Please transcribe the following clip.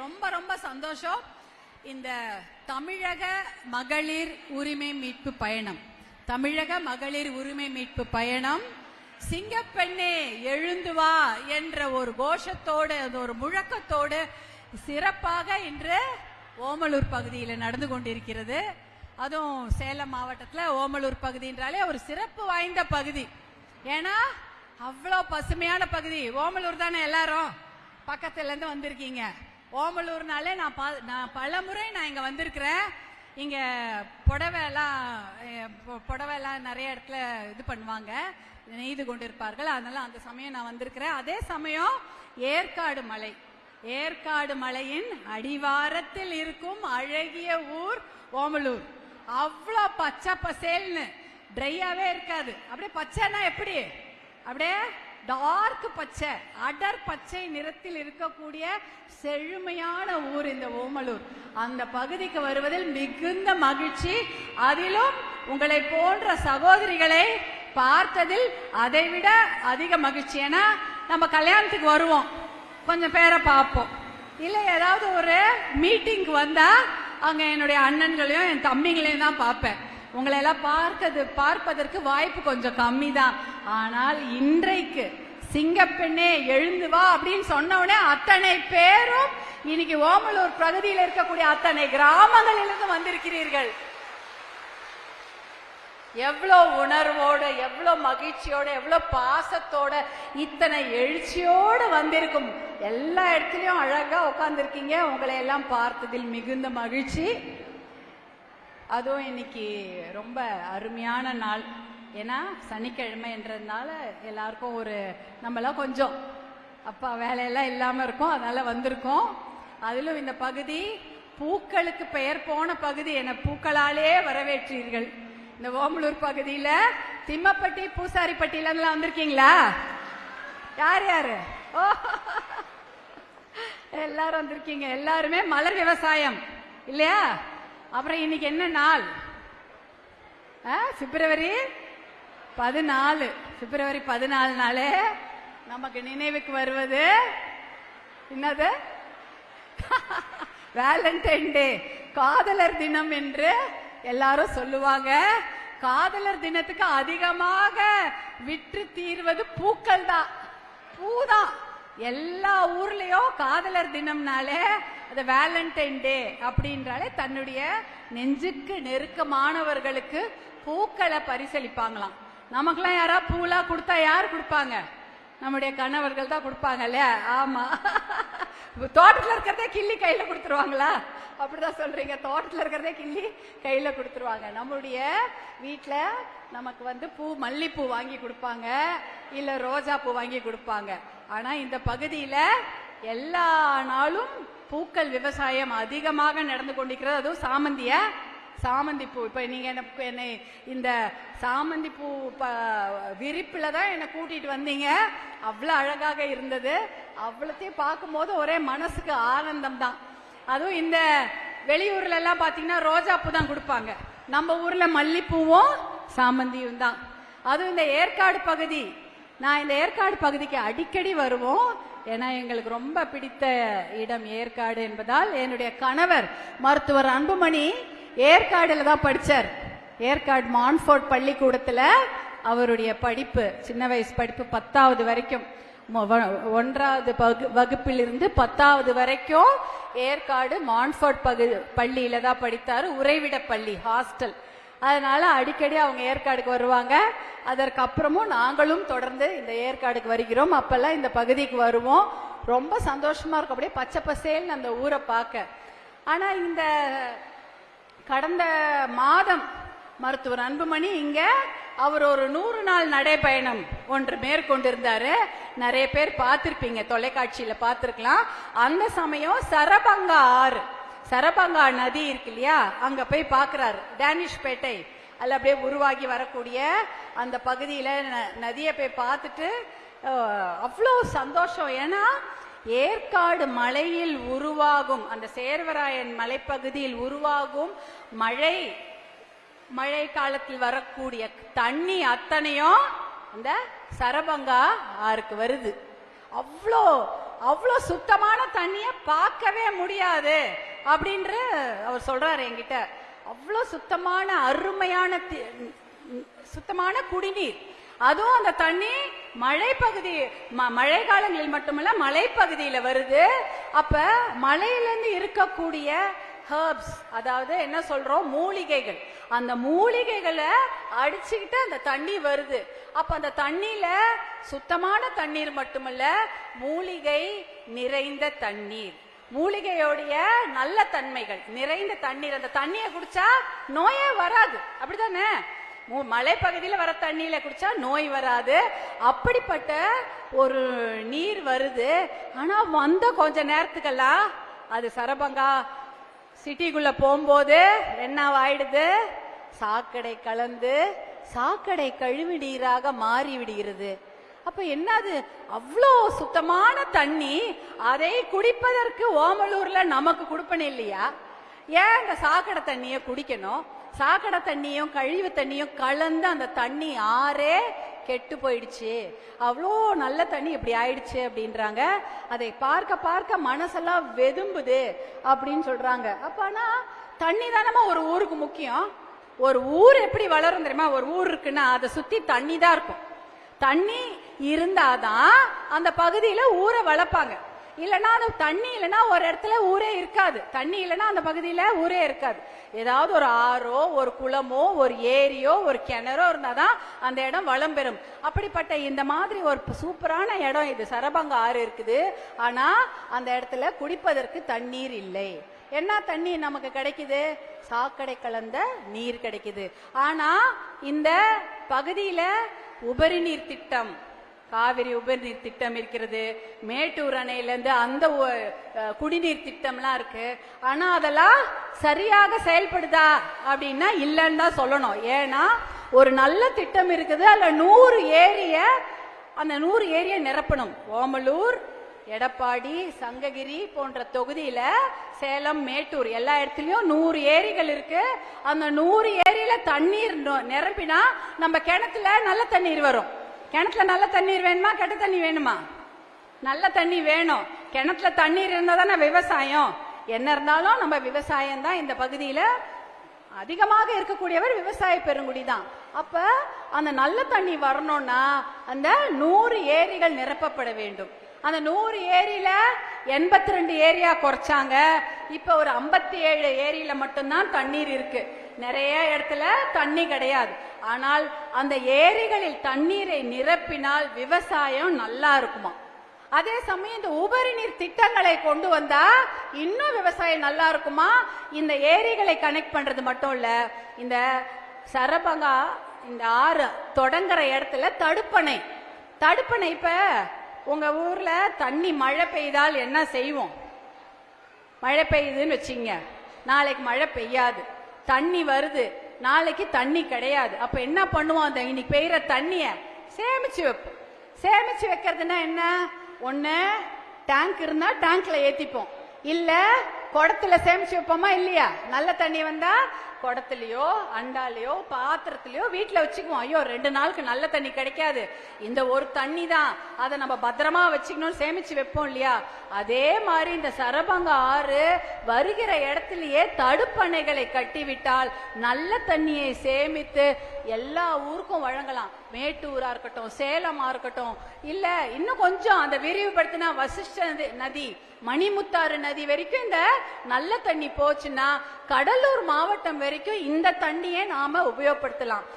ரொம்ப ரொம்ப சந்தோஷம். இந்த தமிழக மகளிர் உரிமை மீட்பு பயணம், தமிழக மகளிர் உரிமை மீட்பு பயணம் சிங்கப்பெண்ணே எழுந்து வா என்ற ஒரு கோஷத்தோடு, ஒரு முழக்கத்தோடு சிறப்பாக இன்று ஓமலூர் பகுதியில் நடந்து கொண்டிருக்கிறது. அதுவும் சேலம் மாவட்டத்தில் ஓமலூர் பகுதின்றாலே ஒரு சிறப்பு வாய்ந்த பகுதி. ஏன்னா அவ்வளோ பசுமையான பகுதி. ஓமலூர் தானே, எல்லாரும் பக்கத்துல இருந்து வந்திருக்கீங்க. ஓமலூர்னாலே நான் பல முறை இங்க வந்திருக்கிறேன். இங்க புடவை எல்லாம் நிறைய இடத்துல இது பண்ணுவாங்க, நெய்து கொண்டிருப்பார்கள். அதனால அந்த சமயம் நான் வந்திருக்கிறேன். அதே சமயம் ஏற்காடு மலையின் அடிவாரத்தில் இருக்கும் அழகிய ஊர் ஓமலூர். அவ்வளோ பச்சை பசேல்னு, ட்ரையாவே இருக்காது. அப்படியே பச்சைன்னா எப்படி, அப்படியே டார்க் பச்சை, அடர் பச்சை நிறத்தில் இருக்கக்கூடிய செழுமையான ஊர் இந்த ஓமலூர். அந்த பகுதிக்கு வருவதில் மிகுந்த மகிழ்ச்சி. அதிலும் உங்களை போன்ற சகோதரிகளை பார்த்ததில் அதைவிட அதிக மகிழ்ச்சி. ஏன்னா நம்ம கல்யாணத்துக்கு வருவோம், கொஞ்சம் பேரை பார்ப்போம், இல்ல ஏதாவது ஒரு மீட்டிங்க்கு வந்தா அங்க என்னுடைய அண்ணன்களையும் என் தம்பிங்களையும் தான் பார்ப்பேன். உங்களை எல்லாம் பார்ப்பதற்கு வாய்ப்பு கொஞ்சம் கம்மி தான். ஆனால் இன்றைக்கு சிங்கப்பெண்ணே எழுந்து வா அப்படின்னு சொன்ன உடனே அத்தனை பேரும் இன்னைக்கு ஓமலூர் பகுதியில் இருக்கக்கூடிய அத்தனை கிராமங்களிலிருந்து வந்திருக்கிறீர்கள். எவ்வளவு உணர்வோட, எவ்வளவு மகிழ்ச்சியோட, எவ்வளவு பாசத்தோட, இத்தனை எழுச்சியோடு வந்திருக்கும். எல்லா இடத்துலயும் அழகா உட்கார்ந்துருக்கீங்க. உங்களை எல்லாம் பார்த்ததில் மிகுந்த மகிழ்ச்சி. அதுவும் இன்னைக்கு ரொம்ப அருமையான நாள். ஏன்னா சனிக்கிழமை என்றதுனால எல்லாருக்கும் நம்மளாம் கொஞ்சம் அப்பா வேலையெல்லாம் இல்லாம இருக்கோம், அதனால வந்திருக்கோம். அதிலும் இந்த பகுதி பூக்களுக்கு பெயர் போன பகுதி. என பூக்களாலே வரவேற்றீர்கள். இந்த ஓமலூர் பகுதியில திம்மப்பட்டி, பூசாரிப்பட்டியில வந்திருக்கீங்களா? யார் யாரு? ஓ, எல்லாரும் வந்திருக்கீங்க. எல்லாருமே மலர் விவசாயம் இல்லையா? அப்புறம் இன்னைக்கு என்ன நாள்? பிப்ரவரி 14. பிப்ரவரி 14 நமக்கு நினைவுக்கு வருவது என்னது? வேலண்டைன் டே, காதலர் தினம் என்று எல்லாரும் சொல்லுவாங்க. காதலர் தினத்துக்கு அதிகமாக விற்று தீர்வது பூக்கள் தான், பூதான். எல்லா ஊர்லயும் காதலர் தினம்னாலே அது வேலண்டைன் டே அப்படின்றாலே தன்னுடைய நெஞ்சுக்கு நெருக்கமானவர்களுக்கு பூக்களை பரிசளிப்பாங்களாம். நமக்கெல்லாம் யாராவது பூலாம் கொடுத்தா யார் கொடுப்பாங்க? நம்முடைய கணவர்கள் தான் கொடுப்பாங்க இல்லையா? ஆமா. தோட்டத்தில் இருக்கிறதே கிள்ளி கையில கொடுத்துருவாங்களா? அப்படிதான் சொல்றீங்க. தோட்டத்தில் இருக்கிறதே கிள்ளி கையில கொடுத்துருவாங்க. நம்முடைய வீட்டுல நமக்கு பூ, மல்லிப்பூ வாங்கி கொடுப்பாங்க, இல்ல ரோஜா பூ வாங்கி கொடுப்பாங்க. ஆனா இந்த பகுதியில எல்லா நாளும் பூக்கள் விவசாயம் அதிகமாக நடந்து கொண்டிருக்கிறது. அதுவும் சாமந்தி பூ. இப்ப நீங்க என்னை இந்த சாமந்தி பூ விரிப்புல தான் என்னை கூட்டிட்டு வந்தீங்க. அவ்வளவு அழகாக இருந்தது. அவ்வளத்தையும் பார்க்கும்போது ஒரே மனசுக்கு ஆனந்தம் தான். அதுவும் இந்த வெளியூர்ல எல்லாம் பாத்தீங்கன்னா ரோஜா பூ தான் கொடுப்பாங்க. நம்ம ஊர்ல மல்லிப்பூவும் சாமந்தியும் தான். அதுவும் இந்த ஏற்காடு பகுதி, நான் இந்த ஏற்காடு பகுதிக்கு அடிக்கடி வருவோம். ஏன்னா எங்களுக்கு ரொம்ப பிடித்த இடம் ஏற்காடு என்பதால். என்னுடைய கணவர் மருத்துவர் அன்புமணி ஏற்காடுல தான் படிச்சார். ஏற்காடு மான்ஃபோர்ட் பள்ளிக்கூடத்துல அவருடைய படிப்பு, சின்ன வயசு படிப்பு 10வது வரைக்கும், 1வது வகுப்பிலிருந்து 10வது வரைக்கும் ஏற்காடு மான்ஃபோர்ட் பள்ளியில தான் படித்தாரு. உறைவிட பள்ளி, ஹாஸ்டல். அதனால அடிக்கடி அவங்க ஏற்காடுக்கு வருவாங்க. அதற்கு அப்புறமும் நாங்களும் தொடர்ந்து இந்த ஏற்காடுக்கு வருகிறோம். அப்பெல்லாம் இந்த பகுதிக்கு வருவோம். ரொம்ப சந்தோஷமா இருக்கும், அப்படியே பச்சை பசேல்னு அந்த ஊரை பார்க்க. ஆனா இந்த கடந்த மாதம் மருத்துவர் அன்புமணி இங்க அவர் ஒரு 100 நாள் நடைபயணம் ஒன்று மேற்கொண்டிருந்தாரு. நிறைய பேர் பார்த்திருப்பீங்க, தொலைக்காட்சியில பார்த்திருக்கலாம். அந்த சமயம் சரபங்கா நதி இருக்கு இல்லையா, அங்க போய் பாக்குறாரு. டேனிஷ்பேட்டை அல்ல அப்படியே உருவாகி வரக்கூடிய அந்த பகுதியில நதியை போய் பார்த்துட்டு அவ்வளோ சந்தோஷம். ஏன்னா ஏற்காடு மலையில் உருவாகும், அந்த சேர்வராயன் மலைப்பகுதியில் உருவாகும் மழை காலத்தில் வரக்கூடிய தண்ணி அத்தனையும் அந்த சரபங்கா ஆறுக்கு வருது. அவ்வளோ அவ்வளோ சுத்தமான தண்ணிய பார்க்கவே முடியாது அப்படின்ற அவர் சொல்றாரு என்கிட்ட. அவ்வளோ சுத்தமான அருமையான சுத்தமான குடிநீர். அதுவும் அந்த தண்ணி மழைப்பகுதி மழை காலங்களில் மட்டுமல்ல மலைப்பகுதியில வருது. அப்ப மலையிலிருந்து இருக்கக்கூடிய ஹெர்ப்ஸ், அதாவது என்ன சொல்றோம், மூலிகைகள், அந்த மூலிகைகளை அடிச்சுக்கிட்டு அந்த தண்ணி வருது. அப்ப அந்த தண்ணியில சுத்தமான தண்ணீர் மட்டுமல்ல, மூலிகை நிறைந்த தண்ணீர், மூலிகையோடைய நல்ல தன்மைகள் நிறைந்த தண்ணீர். அந்த தண்ணியை குடிச்சா நோயே வராது, அப்படித்தானே? மலைப்பகுதியில வர தண்ணியில குடிச்சா நோய் வராது. அப்படிப்பட்ட ஒரு நீர் வருது. ஆனா வந்த கொஞ்ச நேரத்துக்கெல்லாம் அது சரபங்கா சிட்டிக்குள்ள போகும்போது என்ன ஆயிடுது, சாக்கடை கலந்து சாக்கடை கழிவு நீராக மாறி விடுகிறது. அப்ப என்னது, அவ்வளோ சுத்தமான தண்ணி, அதை குடிப்பதற்கு ஓமலூர்ல நமக்கு கொடுப்பன இல்லையா? ஏன் இந்த சாக்கடை தண்ணிய குடிக்கணும்? சாக்கடை தண்ணியும் கழிவு தண்ணியும் கலந்து அந்த தண்ணி ஆறே கெட்டு போயிடுச்சு. அவ்வளோ நல்ல தண்ணி இப்படி ஆயிடுச்சு அப்படின்றாங்க. அதை பார்க்க பார்க்க மனசெல்லாம் வெதும்புது அப்படின்னு சொல்றாங்க. அப்ப ஆனா தண்ணி தானமா ஒரு ஊருக்கு முக்கியம். ஒரு ஊர் எப்படி வளரும் தெரியுமா? ஒரு ஊர் இருக்குன்னா அதை சுத்தி தண்ணி தான் இருக்கும். தண்ணி இருந்தாதான் அந்த பகுதியில ஊரை வளர்ப்பாங்க. இல்லைன்னா அது தண்ணி இல்லைன்னா ஒரு இடத்துல ஊரே இருக்காது. தண்ணி இல்லைன்னா அந்த பகுதியில ஊரே இருக்காது. ஏதாவது ஒரு ஆறோ ஒரு குளமோ ஒரு ஏரியோ ஒரு கிணறோ இருந்தாதான் அந்த இடம் வளம் பெறும். அப்படிப்பட்ட இந்த மாதிரி ஒரு சூப்பரான இடம் இது. சரபங்கா ஆறு இருக்குது. ஆனா அந்த இடத்துல குடிப்பதற்கு தண்ணீர் இல்லை. என்ன தண்ணி நமக்கு கிடைக்குது? சாக்கடை கலந்த நீர் கிடைக்குது. ஆனா இந்த பகுதியில உபரி நீர் திட்டம், காவிரி உபரி நீர் திட்டம் இருக்கிறது. மேட்டூர் அணையிலிருந்து அந்த குடிநீர் திட்டம்லாம் இருக்கு. ஆனா அதெல்லாம் சரியாக செயல்படுதா அப்படின்னா இல்லைன்னு தான் சொல்லணும். ஏன்னா ஒரு நல்ல திட்டம் இருக்குது. அதுல 100 ஏரிய, அந்த 100 ஏரிய நிரப்பணும். ஓமலூர், எடப்பாடி, சங்ககிரி போன்ற தொகுதியில, சேலம், மேட்டூர் எல்லா இடத்துலயும் 100 ஏரிகள் இருக்கு. அந்த 100 ஏரியில தண்ணீர் நிரப்பினா நம்ம கிணத்துல நல்ல தண்ணீர் வரும். கிணத்துல நல்ல தண்ணீர் வேணுமா, கெட்ட தண்ணி வேணுமா? நல்ல தண்ணி வேணும். கிணத்துல தண்ணீர் இருந்தா தானே விவசாயம். என்ன இருந்தாலும் நம்ம விவசாயம் தான். இந்த பகுதியில அதிகமாக இருக்கக்கூடியவர் விவசாய பெருங்குடி தான். அப்ப அந்த நல்ல தண்ணி வரணும்னா அந்த 100 ஏரிகள் நிரப்பப்பட வேண்டும். அந்த 100 ஏரியில 82 ஏரியா குறைச்சாங்க. இப்ப ஒரு 57 ஏரியில மட்டும்தான் தண்ணீர் இருக்கு. நிறைய இடத்துல தண்ணி கிடையாது. ஆனால் அந்த ஏரிகளில் தண்ணீரை நிரப்பினால் விவசாயம் நல்லா இருக்குமா. அதே சமயம் இந்த உபரி நீர் திட்டங்களை கொண்டு வந்தா இன்னும் விவசாயம் நல்லா இருக்குமா. இந்த ஏரிகளை கனெக்ட் பண்றது மட்டும் இல்ல, இந்த சரபங்கா இந்த ஆறு தொடங்குற இடத்துல தடுப்பணை. இப்ப உங்க ஊர்ல தண்ணி மழை பெய்தால் என்ன செய்வோம்? மழை பெய்யுதுன்னு வச்சுங்க, நாளைக்கு மழை பெய்யாது, தண்ணி வருது, நாளைக்கு தண்ணி கிடையாது. அப்ப என்ன பண்ணுவோம்? அந்த இன்னைக்கு பெய்யற தண்ணிய சேமிச்சு வைப்போம். சேமிச்சு வைக்கிறதுனா என்ன? ஒண்ணு டேங்க் இருந்தா டேங்க்ல ஏத்திப்போம், இல்ல குடத்துல சேமிச்சு வைப்போமா இல்லையா? நல்ல தண்ணி வந்தா குடத்துலயோ அண்டாலையோ பாத்திரத்திலயோ வீட்டுல வச்சுக்குவோம். ஐயோ 2 நாளுக்கு நல்ல தண்ணி கிடைக்காது, இந்த ஒரு தண்ணி தான், அதை நம்ம பத்திரமா வச்சுக்கணும், சேமிச்சு வைப்போம் இல்லையா? அதே மாதிரி இந்த சரபங்கா ஆறு வருகிற இடத்திலேயே தடுப்பணைகளை கட்டிவிட்டால் நல்ல தண்ணியை சேமித்து எல்லா ஊருக்கும் வழங்கலாம். மேட்டூரா இருக்கட்டும், சேலமா இருக்கட்டும், இல்ல இன்னும் கொஞ்சம் அந்த விரிவுபடுத்தினா வசிஷ்ட நதி, மணிமுத்தாறு நதி வரைக்கும் இந்த நல்ல தண்ணி போச்சுன்னா கடலூர் மாவட்டம் வரைக்கும் இந்த தண்ணியை நாம உபயோகப்படுத்தலாம்.